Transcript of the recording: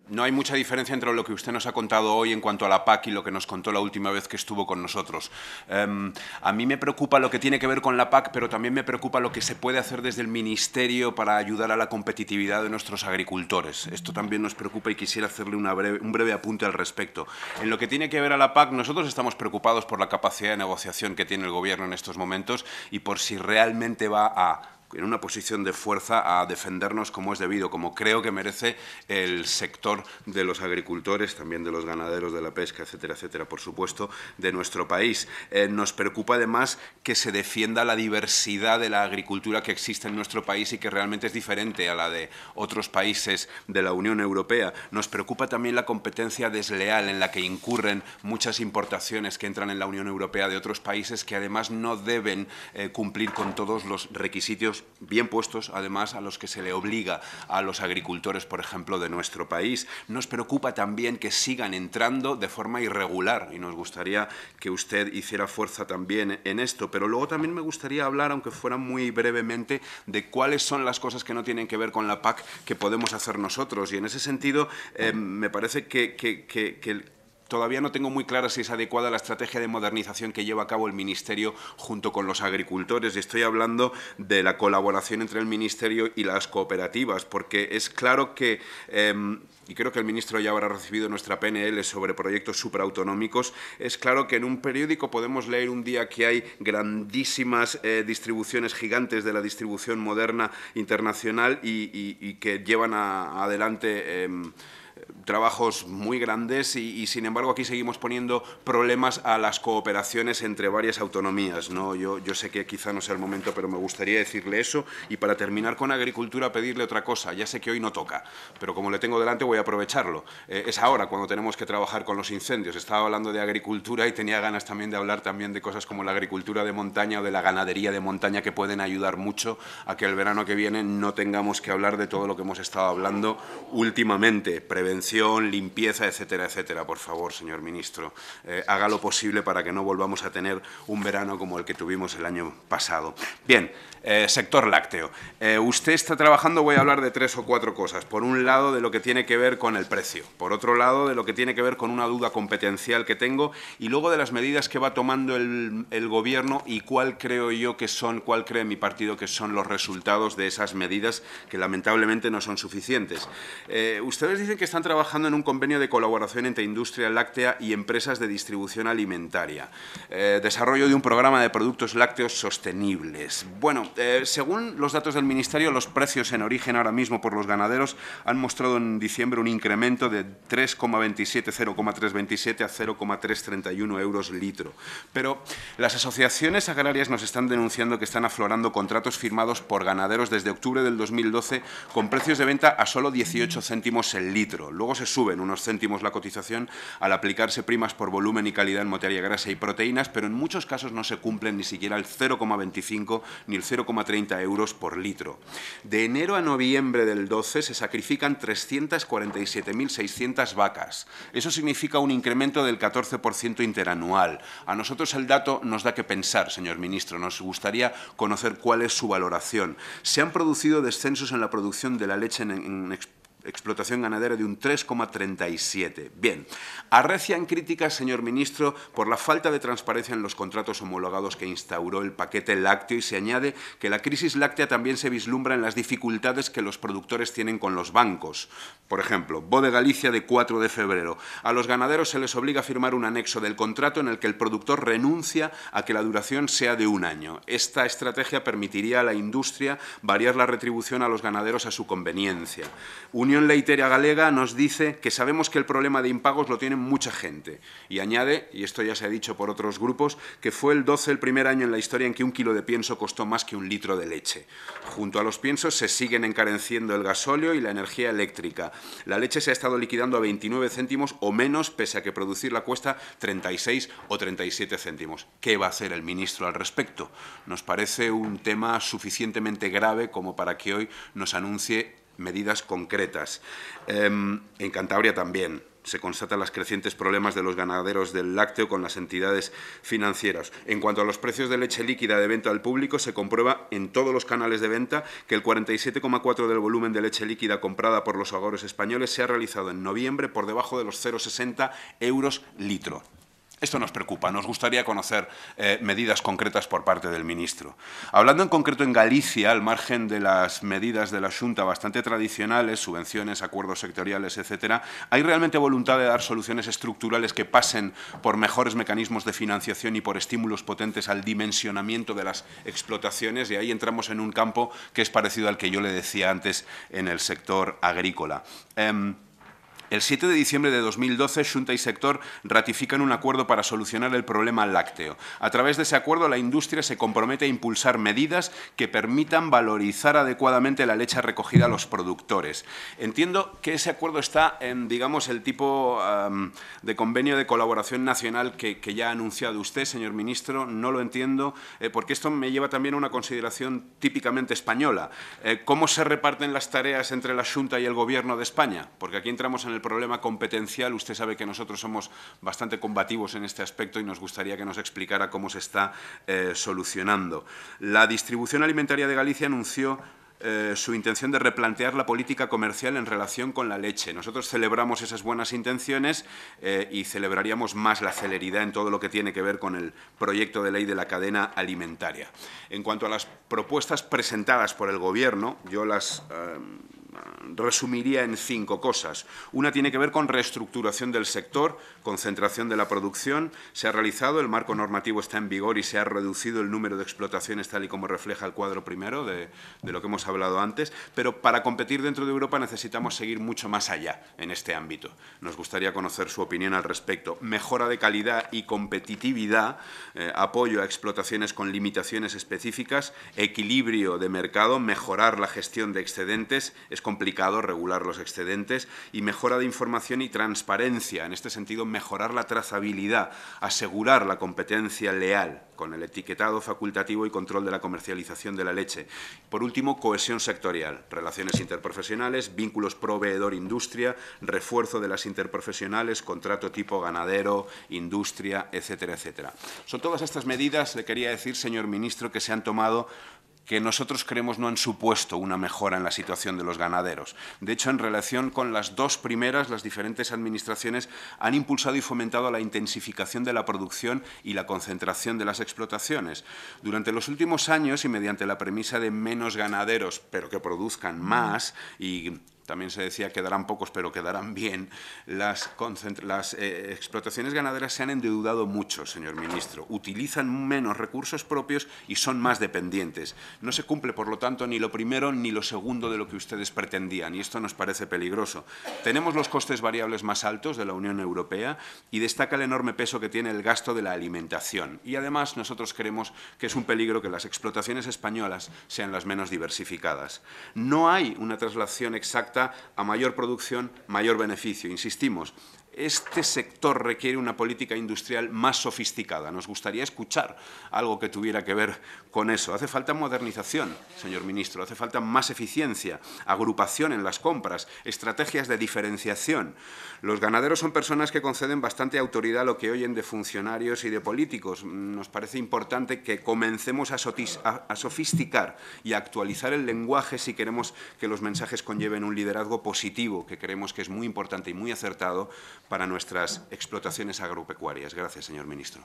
No hay mucha diferencia entre lo que usted nos ha contado hoy en cuanto a la PAC y lo que nos contó la última vez que estuvo con nosotros. A mí me preocupa lo que tiene que ver con la PAC, pero también me preocupa lo que se puede hacer desde el Ministerio para ayudar a la competitividad de nuestros agricultores. Esto también nos preocupa y quisiera hacerle un breve apunte al respecto. En lo que tiene que ver a la PAC, nosotros estamos preocupados por la capacidad de negociación que tiene el Gobierno en estos momentos y por si realmente va en una posición de fuerza a defendernos como es debido, como creo que merece el sector de los agricultores, también de los ganaderos, de la pesca, etcétera, etcétera, por supuesto, de nuestro país. Nos preocupa además que se defienda la diversidad de la agricultura que existe en nuestro país y que realmente es diferente a la de otros países de la Unión Europea. Nos preocupa también la competencia desleal en la que incurren muchas importaciones que entran en la Unión Europea de otros países que además no deben cumplir con todos los requisitos bien puestos, además, a los que se le obliga a los agricultores, por ejemplo, de nuestro país. Nos preocupa también que sigan entrando de forma irregular y nos gustaría que usted hiciera fuerza también en esto. Pero luego también me gustaría hablar, aunque fuera muy brevemente, de cuáles son las cosas que no tienen que ver con la PAC que podemos hacer nosotros. Y en ese sentido, me parece que todavía no tengo muy clara si es adecuada la estrategia de modernización que lleva a cabo el Ministerio junto con los agricultores. Y estoy hablando de la colaboración entre el Ministerio y las cooperativas, porque es claro que, y creo que el ministro ya habrá recibido nuestra PNL sobre proyectos superautonómicos, es claro que en un periódico podemos leer un día que hay grandísimas distribuciones gigantes de la distribución moderna internacional y que llevan adelante trabajos muy grandes y, sin embargo, aquí seguimos poniendo problemas a las cooperaciones entre varias autonomías, ¿no? Yo sé que quizá no sea el momento, pero me gustaría decirle eso. Y para terminar con agricultura, pedirle otra cosa. Ya sé que hoy no toca, pero como le tengo delante voy a aprovecharlo. Es ahora cuando tenemos que trabajar con los incendios. Estaba hablando de agricultura y tenía ganas también de hablar también de cosas como la agricultura de montaña o de la ganadería de montaña, que pueden ayudar mucho a que el verano que viene no tengamos que hablar de todo lo que hemos estado hablando últimamente. Prevención, limpieza, etcétera, etcétera. Por favor, señor ministro, haga lo posible para que no volvamos a tener un verano como el que tuvimos el año pasado. Bien, sector lácteo. Usted está trabajando, voy a hablar de 3 o 4 cosas. Por un lado, de lo que tiene que ver con el precio. Por otro lado, de lo que tiene que ver con una duda competencial que tengo. Y luego de las medidas que va tomando el Gobierno y cuál creo yo que son, cuál cree mi partido que son los resultados de esas medidas que lamentablemente no son suficientes. Ustedes dicen que están trabajando en un convenio de colaboración entre industria láctea y empresas de distribución alimentaria. Desarrollo de un programa de productos lácteos sostenibles. Bueno, según los datos del Ministerio, los precios en origen ahora mismo por los ganaderos han mostrado en diciembre un incremento de 0,327 a 0,331 euros litro. Pero las asociaciones agrarias nos están denunciando que están aflorando contratos firmados por ganaderos desde octubre del 2012 con precios de venta a solo 18 céntimos el litro. Luego se suben unos céntimos la cotización al aplicarse primas por volumen y calidad en materia grasa y proteínas, pero en muchos casos no se cumplen ni siquiera el 0,25 ni el 0,30 euros por litro. De enero a noviembre del 12 se sacrifican 347.600 vacas. Eso significa un incremento del 14% interanual. A nosotros el dato nos da que pensar, señor ministro. Nos gustaría conocer cuál es su valoración. Se han producido descensos en la producción de la leche en explotación ganadera de un 3,37. Bien, arrecian críticas, señor ministro, por la falta de transparencia en los contratos homologados que instauró el paquete lácteo y se añade que la crisis láctea también se vislumbra en las dificultades que los productores tienen con los bancos. Por ejemplo, Bode Galicia de 4 de febrero. A los ganaderos se les obliga a firmar un anexo del contrato en el que el productor renuncia a que la duración sea de un año. Esta estrategia permitiría a la industria variar la retribución a los ganaderos a su conveniencia. Unión Leiteira Galega nos dice que sabemos que el problema de impagos lo tiene mucha gente y añade, y esto ya se ha dicho por otros grupos, que fue el 12 el primer año en la historia en que un kilo de pienso costó más que un litro de leche. Junto a los piensos se siguen encareciendo el gasóleo y la energía eléctrica. La leche se ha estado liquidando a 29 céntimos o menos, pese a que producirla cuesta 36 o 37 céntimos. ¿Qué va a hacer el ministro al respecto? Nos parece un tema suficientemente grave como para que hoy nos anuncie medidas concretas. En Cantabria también se constatan los crecientes problemas de los ganaderos del lácteo con las entidades financieras. En cuanto a los precios de leche líquida de venta al público, se comprueba en todos los canales de venta que el 47,4% del volumen de leche líquida comprada por los hogares españoles se ha realizado en noviembre por debajo de los 0,60 euros litro. Esto nos preocupa. Nos gustaría conocer medidas concretas por parte del ministro. Hablando en concreto en Galicia, al margen de las medidas de la Xunta bastante tradicionales, subvenciones, acuerdos sectoriales, etcétera, ¿hay realmente voluntad de dar soluciones estructurales que pasen por mejores mecanismos de financiación y por estímulos potentes al dimensionamiento de las explotaciones? Y ahí entramos en un campo que es parecido al que yo le decía antes en el sector agrícola. El 7 de diciembre de 2012, Xunta y sector ratifican un acuerdo para solucionar el problema lácteo. A través de ese acuerdo, la industria se compromete a impulsar medidas que permitan valorizar adecuadamente la leche recogida a los productores. Entiendo que ese acuerdo está en, digamos, el tipo de convenio de colaboración nacional que ya ha anunciado usted, señor ministro. No lo entiendo, porque esto me lleva también a una consideración típicamente española. ¿Cómo se reparten las tareas entre la Xunta y el Gobierno de España? Porque aquí entramos en el problema competencial. Usted sabe que nosotros somos bastante combativos en este aspecto y nos gustaría que nos explicara cómo se está solucionando. La distribución alimentaria de Galicia anunció su intención de replantear la política comercial en relación con la leche. Nosotros celebramos esas buenas intenciones y celebraríamos más la celeridad en todo lo que tiene que ver con el proyecto de ley de la cadena alimentaria. En cuanto a las propuestas presentadas por el Gobierno, yo las resumiría en 5 cosas. Una tiene que ver con reestructuración del sector, concentración de la producción. Se ha realizado, el marco normativo está en vigor y se ha reducido el número de explotaciones tal y como refleja el cuadro primero de lo que hemos hablado antes, pero para competir dentro de Europa necesitamos seguir mucho más allá en este ámbito. Nos gustaría conocer su opinión al respecto. Mejora de calidad y competitividad, apoyo a explotaciones con limitaciones específicas, equilibrio de mercado, mejorar la gestión de excedentes. Es complicado regular los excedentes, y mejora de información y transparencia. En este sentido, mejorar la trazabilidad, asegurar la competencia leal con el etiquetado facultativo y control de la comercialización de la leche. Por último, cohesión sectorial, relaciones interprofesionales, vínculos proveedor-industria, refuerzo de las interprofesionales, contrato tipo ganadero, industria, etcétera, etcétera. Son todas estas medidas, le quería decir, señor ministro, que se han tomado, que nosotros creemos no han supuesto una mejora en la situación de los ganaderos. De hecho, en relación con las 2 primeras, las diferentes administraciones han impulsado y fomentado la intensificación de la producción y la concentración de las explotaciones. Durante los últimos años, y mediante la premisa de menos ganaderos, pero que produzcan más, y también se decía que quedarán pocos, pero quedarán bien, las explotaciones ganaderas se han endeudado mucho, señor ministro. Utilizan menos recursos propios y son más dependientes. No se cumple, por lo tanto, ni lo primero ni lo segundo de lo que ustedes pretendían, y esto nos parece peligroso. Tenemos los costes variables más altos de la Unión Europea y destaca el enorme peso que tiene el gasto de la alimentación. Y además nosotros creemos que es un peligro que las explotaciones españolas sean las menos diversificadas. No hay una traslación exacta a mayor producción, mayor beneficio. Insistimos, este sector requiere una política industrial más sofisticada. Nos gustaría escuchar algo que tuviera que ver con eso. Hace falta modernización, señor ministro, hace falta más eficiencia, agrupación en las compras, estrategias de diferenciación. Los ganaderos son personas que conceden bastante autoridad a lo que oyen de funcionarios y de políticos. Nos parece importante que comencemos a sofisticar y a actualizar el lenguaje si queremos que los mensajes conlleven un liderazgo positivo, que creemos que es muy importante y muy acertado para nuestras explotaciones agropecuarias. Gracias, señor ministro.